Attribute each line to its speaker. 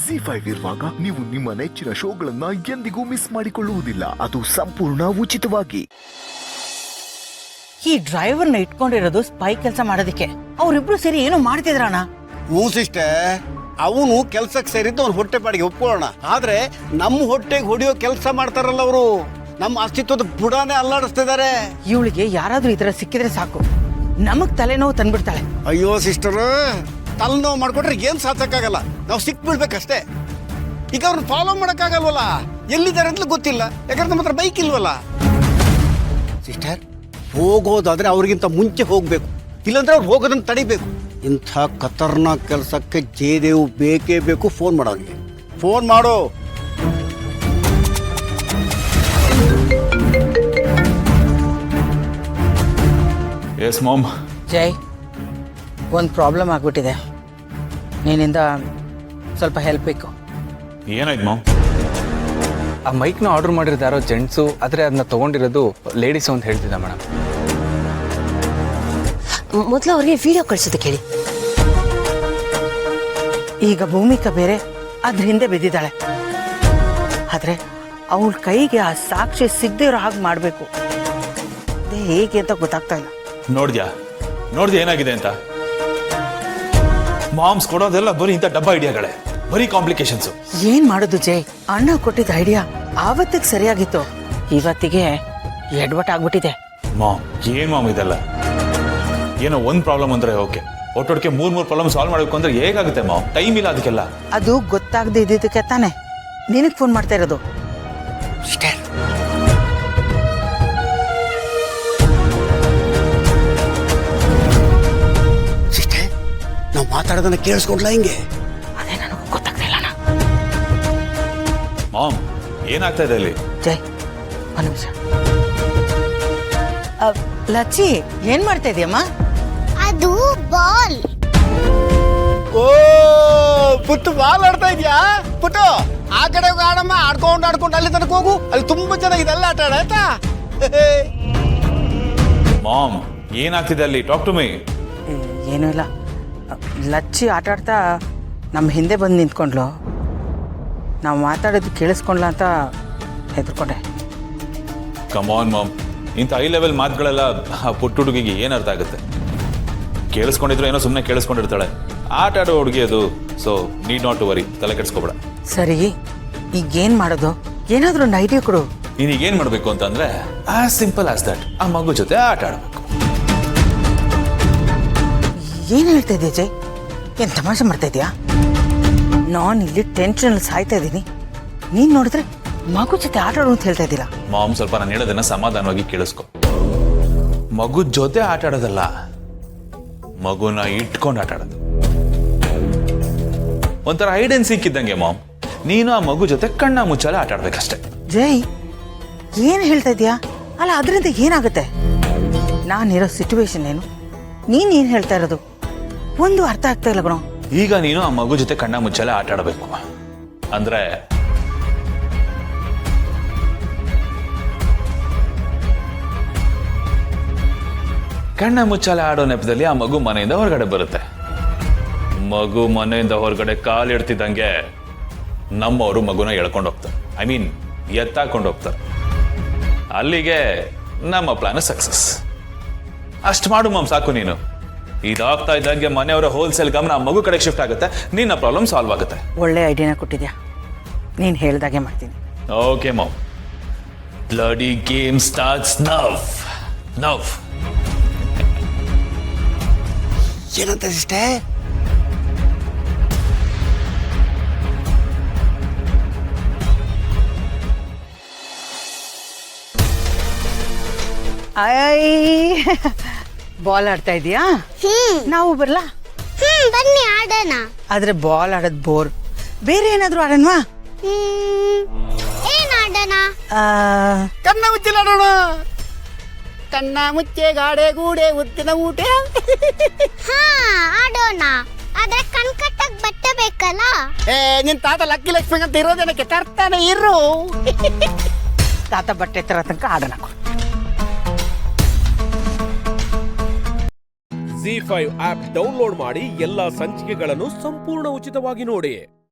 Speaker 1: ZEE5 ಇರುವಾಗ ನೀವು ನಿಮ್ಮ ನೆಚ್ಚಿನ ಶೋಗಳನ್ನ ಎಂದಿಗೂ ಮಿಸ್ ಮಾಡಿಕೊಳ್ಳುವುದಿಲ್ಲ. ಅದು ಸಂಪೂರ್ಣ ಉಚಿತವಾಗಿ.
Speaker 2: ಈ ಡ್ರೈವರ್ನ ಇಟ್ಕೊಂಡಿರೋದು ಸ್ಪೈ ಕೆಲಸ ಮಾಡೋದಕ್ಕೆ. ಅವ್ರಿಬ್ರು ಸೇರಿ ಏನೋ ಮಾಡ್ತಿದ್ರಣ್ಣ.
Speaker 3: ಹ್ಞೂ ಸಿಸ್ಟರ್, ಅವನು ಕೆಲ್ಸಕ್ಕೆ ಸೇರಿದ್ದು ಅವ್ನ ಹೊಟ್ಟೆ ಪಾಡಿಗೆ ಒಪ್ಕೊಳ್ಳೋಣ. ಆದ್ರೆ ನಮ್ಮ ಹೊಟ್ಟೆಗೆ ಹೊಡಿಯೋ ಕೆಲಸ ಮಾಡ್ತಾರಲ್ಲ ಅವರು, ನಮ್ಮ ಅಸ್ತಿತ್ವದ ಬುಡಾನೇ ಅಲ್ಲಾಡಿಸ್ತಿದ್ದಾರೆ.
Speaker 2: ಇವಳಿಗೆ ಯಾರಾದ್ರೂ ಈ ತರ ಸಿಕ್ಕಿದ್ರೆ ಸಾಕು, ನಮಗ್ ತಲೆನೋವು ತಂದ್ಬಿಡ್ತಾಳೆ.
Speaker 3: ಅಯ್ಯೋ ಸಿಸ್ಟರ್, ತಲೆನೋವು ಮಾಡ್ಕೊಟ್ರೆ ಏನ್ ಸಾಧಕ್ಕಾಗಲ್ಲ, ನಾವು ಸಿಕ್ ಬೀಳ್ಬೇಕಷ್ಟೇ. ಈಗ ಅವ್ರನ್ನ ಫಾಲೋ ಮಾಡಕ್ಕಾಗಲ್ವಲ್ಲ, ಎಲ್ಲಿದ್ದಾರೆ ಅಂತಲೂ ಗೊತ್ತಿಲ್ಲ, ಯಾಕಂದ್ರೆ ನಮ್ಮ ಹತ್ರ ಬೈಕ್ ಇಲ್ವಲ್ಲ. ಸಿಸ್ಟರ್, ಹೋಗೋದಾದ್ರೆ ಅವ್ರಿಗಿಂತ ಮುಂಚೆ ಹೋಗ್ಬೇಕು, ಇಲ್ಲಾಂದ್ರೆ ಅವ್ರು ಹೋಗೋದನ್ನ ತಡಿಬೇಕು. ಇಂಥ ಖತರ್ನಾಕ್ ಕೆಲಸಕ್ಕೆ ಜಯದೇವ್ ಬೇಕೇ ಬೇಕು. ಫೋನ್ ಮಾಡೋರಿಗೆ ಫೋನ್ ಮಾಡು.
Speaker 4: S ma'am.
Speaker 2: ಜೈ, ಒಂದು ಪ್ರಾಬ್ಲಮ್ ಆಗ್ಬಿಟ್ಟಿದೆ, ನೀನಿಂದ ಸ್ವಲ್ಪ ಹೆಲ್ಪ್ ಬೇಕು.
Speaker 4: ಏನಾಯ್ತು ಮಾಮ್?
Speaker 5: ಆ ಮೈಕ್ನ ಆರ್ಡರ್ ಮಾಡಿರೋದು ಯಾರೋ ಜೆಂಟ್ಸು, ಆದರೆ ಅದನ್ನ ತೊಗೊಂಡಿರೋದು ಲೇಡೀಸು ಅಂತ ಹೇಳ್ತಿದ್ದ ಮೇಡಮ್.
Speaker 6: ಮೊದಲು ಅವ್ರಿಗೆ ವಿಡಿಯೋ ಕಳಿಸೋದಕ್ಕೆ ಹೇಳಿ.
Speaker 2: ಈಗ ಭೂಮಿಕಾ ಬೇರೆ ಅದ್ರ ಹಿಂದೆ ಬಿದ್ದಿದ್ದಾಳೆ, ಆದ್ರೆ ಅವಳ ಕೈಗೆ ಆ ಸಾಕ್ಷಿ ಸಿಗದೆ ಇರೋ ಹಾಗೆ ಮಾಡಬೇಕು. ಅದೇ ಹೇಗೆ ಅಂತ ಗೊತ್ತಾಗ್ತಾ ಇಲ್ಲ.
Speaker 4: ನೋಡ್ದ್ಯಾ ಏನಾಗಿದೆ ಅಂತ? ಮಾಮ್ಸ್ ಕೊಡೋದೆಲ್ಲ ಬರೀ ಇಂಥ ಡಬ್ಬ ಐಡಿಯಾಗಳೇ, ಬರೀ ಕಾಂಪ್ಲಿಕೇಶನ್ಸು.
Speaker 2: ಏನ್ ಮಾಡೋದು ಜೈ? ಅಣ್ಣ ಕೊಟ್ಟಿದ್ದ ಐಡಿಯಾ ಆವತ್ತಿಗೆ ಸರಿಯಾಗಿತ್ತು, ಇವತ್ತಿಗೆ ಎಡ್ವಟ್ ಆಗ್ಬಿಟ್ಟಿದೆ.
Speaker 4: ಮಾಮ್, ಏನ್ ಮಾಮ್ ಇದೆಲ್ಲ? ಏನೋ ಒಂದ್ ಪ್ರಾಬ್ಲಮ್ ಅಂದ್ರೆ ಓಕೆ, ಒಟ್ಟೊಟ್ಟಿಗೆ ಮೂರ್ ಪ್ರಾಬ್ಲಮ್ ಸಾಲ್ವ್ ಮಾಡಬೇಕು ಅಂದ್ರೆ ಹೇಗಾಗುತ್ತೆ ಮಾಮ್? ಟೈಮ್ ಇಲ್ಲ ಅದಕ್ಕೆಲ್ಲ.
Speaker 2: ಅದು ಗೊತ್ತಾಗದೆ ಇದ್ದಿದ್ದಕ್ಕೆ ತಾನೆ ನಿನಗೆ ಫೋನ್ ಮಾಡ್ತಾ ಇರೋದು.
Speaker 3: ಸಿಸ್ಟರ್, ನಾವು ಮಾತಾಡೋದನ್ನ ಕೇಳಿಸ್ಕೊಂಡ್ಲ ಹಿಂಗೆ?
Speaker 2: ಅದೇ ನನಗೂ ಗೊತ್ತಾಗ್ತಾ ಇಲ್ಲ ಅಣ್ಣ.
Speaker 4: ಮಾಮ್, ಏನಾಗ್ತಾ ಇದೆ ಅಲ್ಲಿ?
Speaker 2: ಜೈ, ಒಂದು ನಿಮಿಷ. ಲಚ್ಚಿ, ಏನ್ ಮಾಡ್ತಾ ಇದೀಯಮ್ಮ?
Speaker 6: ಅದು ಬಾಲ್.
Speaker 3: ಓ ಪುಟ್ಟು, ಬಾಲ್ ಆಡ್ತಾ ಇದ್ಯಾ? ಪುಟ್ಟು, ಆ ಕಡೆ ಆಡಮ್ಮ, ಆಡ್ಕೊಂಡು ಅಲ್ಲಿ ತನಕ ಹೋಗು, ಅಲ್ಲಿ ತುಂಬಾ ಚೆನ್ನಾಗಿದೆ, ಎಲ್ಲ ಆಟ ಆಯ್ತಾ?
Speaker 4: ಮಾಮ್, ಏನಾಗ್ತಿದೆ ಅಲ್ಲಿ? Talk to me.
Speaker 2: ಏನೂ ಇಲ್ಲ, ಲಚ್ಚಿ ಆಟಾಡ್ತಾ ನಮ್ಮ ಹಿಂದೆ ಬಂದು ನಿಂತ್ಕೊಂಡ್ಲು. ನಾವು ಮಾತಾಡೋದು ಕೇಳಿಸ್ಕೊಂಡ್ಲ ಅಂತ ಹೆದರ್ಕೊಂಡೆ.
Speaker 4: ಕಮಾನ್ ಮಾಮ್, ಇಂಥ ಹೈ ಲೆವೆಲ್ ಮಾತುಗಳೆಲ್ಲ ಪುಟ್ಟ ಹುಡುಗಿಗೆ ಏನು ಅರ್ಥ ಆಗುತ್ತೆ? ಕೇಳಿಸ್ಕೊಂಡಿದ್ರು ಏನೋ ಸುಮ್ಮನೆ ಕೇಳಿಸ್ಕೊಂಡಿರ್ತಾಳೆ. ಆಟ ಆಡೋ ಹುಡುಗಿ ಅದು. So need not to worry, ತಲೆ ಕೆಡಿಸ್ಕೊಬೇಡ.
Speaker 2: ಸರಿ, ಈಗ ಏನು ಮಾಡೋದು? ಏನಾದರೂ ಒಂದು ಐಡಿಯಾ ಕೊಡು.
Speaker 4: ನೀನೀಗ ಏನು ಮಾಡಬೇಕು ಅಂತಂದ್ರೆ, ಆಸ್ ಸಿಂಪಲ್ ಆಸ್ ದಟ್, ಆ ಮಗು ಜೊತೆ ಆಟ ಆಡಬೇಕು.
Speaker 2: ಏನು ಹೇಳ್ತಾ ಇದೆಯಾ ಜೈ? ಏನು ತಮಾಷೆ ಮಾಡ್ತಾ ಇದೆಯಾ? ನಾನು ಇಲ್ಲಿ ಟೆನ್ಷನಲ್ಲಿ ಸಾಯ್ತಾ ಇದ್ದೀನಿ, ನೀನು ನೋಡಿದ್ರೆ ಮಗು ಜೊತೆ ಆಟ ಆಡೋ ಅಂತ ಹೇಳ್ತಾ ಇದ್ದೀರಾ?
Speaker 4: ಮಾಮ್, ಸ್ವಲ್ಪ ನಾನು ಹೇಳೋದನ್ನ ಸಮಾಧಾನವಾಗಿ ಕೇಳಿಸ್ಕೊ. ಮಗು ಜೊತೆ ಆಟ ಆಡೋದಲ್ಲ, ಮಗುನ ಇಟ್ಕೊಂಡು ಆಟ ಆಡೋದು. ಒಂಥರ ಹೈಡ್ ಅಂಡ್ ಸೀಕ್ ಇದ್ದಂಗೆ ಮಾಮ್. ನೀನು ಆ ಮಗು ಜೊತೆ ಕಣ್ಣ ಮುಚ್ಚಾಲೆ ಆಟ ಆಡ್ಬೇಕಷ್ಟೇ.
Speaker 2: ಜೈ, ಏನು ಹೇಳ್ತಾ ಇದೆಯಾ? ಅಲ್ಲ, ಅದರಿಂದ ಏನಾಗುತ್ತೆ? ನಾನಿರೋ ಸಿಚುವೇಶನ್ ಏನು, ನೀನು ಏನು ಹೇಳ್ತಾ ಇರೋದು ಒಂದು ಅರ್ಥ ಆಗ್ತಾ ಇಲ್ಲ ಕಣೋ.
Speaker 4: ಈಗ ನೀನು ಆ ಮಗು ಜೊತೆ ಕಣ್ಣ ಮುಚ್ಚಾಲೆ ಆಟ ಆಡಬೇಕು ಅಂದ್ರೆ, ಕಣ್ಣ ಮುಚ್ಚಾಲೆ ಆಡೋ ನೆಪದಲ್ಲಿ ಆ ಮಗು ಮನೆಯಿಂದ ಹೊರಗಡೆ ಬರುತ್ತೆ. ಮಗು ಮನೆಯಿಂದ ಹೊರಗಡೆ ಕಾಲಿಡ್ತಿದ್ದಂಗೆ ನಮ್ಮವರು ಮಗುನ ಎಳ್ಕೊಂಡು ಹೋಗ್ತಾರೆ. ಐ ಮೀನ್, ಎತ್ತಾಕೊಂಡು ಹೋಗ್ತಾರೆ. ಅಲ್ಲಿಗೆ ನಮ್ಮ ಪ್ಲಾನ್ ಸಕ್ಸಸ್. ಅಷ್ಟು ಮಾಡು ಮಾಮ್, ಸಾಕು ನೀನು. ಇದಾಗ್ತಾ ಇದ್ದಂಗೆ ಮನೆಯವರ ಹೋಲ್ಸೇಲ್ ಗಮನ ಆ ಮಗು ಕಡೆ ಶಿಫ್ಟ್ ಆಗುತ್ತೆ, ನಿನ್ನ ಪ್ರಾಬ್ಲಮ್ ಸಾಲ್ವ್ ಆಗುತ್ತೆ.
Speaker 2: ಒಳ್ಳೆ ಐಡಿಯಾನ ಕೊಟ್ಟಿದ್ಯಾ, ನೀನು ಹೇಳ್ದಾಗೆ ಮಾಡ್ತೀನಿ.
Speaker 4: Okay mom, bloody game starts now.
Speaker 3: ಏನಂತ ಸಿಸ್ಟರ್?
Speaker 2: ಬಾಲ್ ಆಡ್ತಾ ಇದೀಯಾ? ನಾವು ಬರ್ಲಾ?
Speaker 6: ಬನ್ನಿ ಆಡೋಣ.
Speaker 2: ಆದ್ರೆ ಬಾಲ್ ಆಡೋದ್ ಬೋರ್, ಬೇರೆ ಏನಾದ್ರು ಆಡೋಣವಾ?
Speaker 6: ಏನ್ ಆಡೋಣ?
Speaker 3: ಕಣ್ಣ ಮುಚ್ಚಿಲಾಡೋಣ. ಕಣ್ಣ ಮುಚ್ಚೆ ಗಾಡೆ ಗೂಡೆ ಉದ್ದಿನ ಊಟ.
Speaker 6: ಹಾ, ಆಡೋಣ. ಆದ್ರೆ ಕಣ್ಕಟ್ಟಕ್ ಬಟ್ಟೆ ಬೇಕಲ್ಲ.
Speaker 3: ನಿನ್ ತಾತ ಲಕ್ಕಿ ಲಕ್ಷ್ಮಿ ಅಂತ ಇರೋದೇನಕ್ಕೆ ತರ್ತಾನೆ ಇರು.
Speaker 2: ತಾತ ಬಟ್ಟೆ ತರ ತನಕ ಆಡೋಣ.
Speaker 7: ZEE5 ಆಪ್ ಡೌನ್ಲೋಡ್ ಮಾಡಿ ಎಲ್ಲಾ ಸಂಚಿಕೆಗಳನ್ನು ಸಂಪೂರ್ಣ ಉಚಿತವಾಗಿ ನೋಡಿ.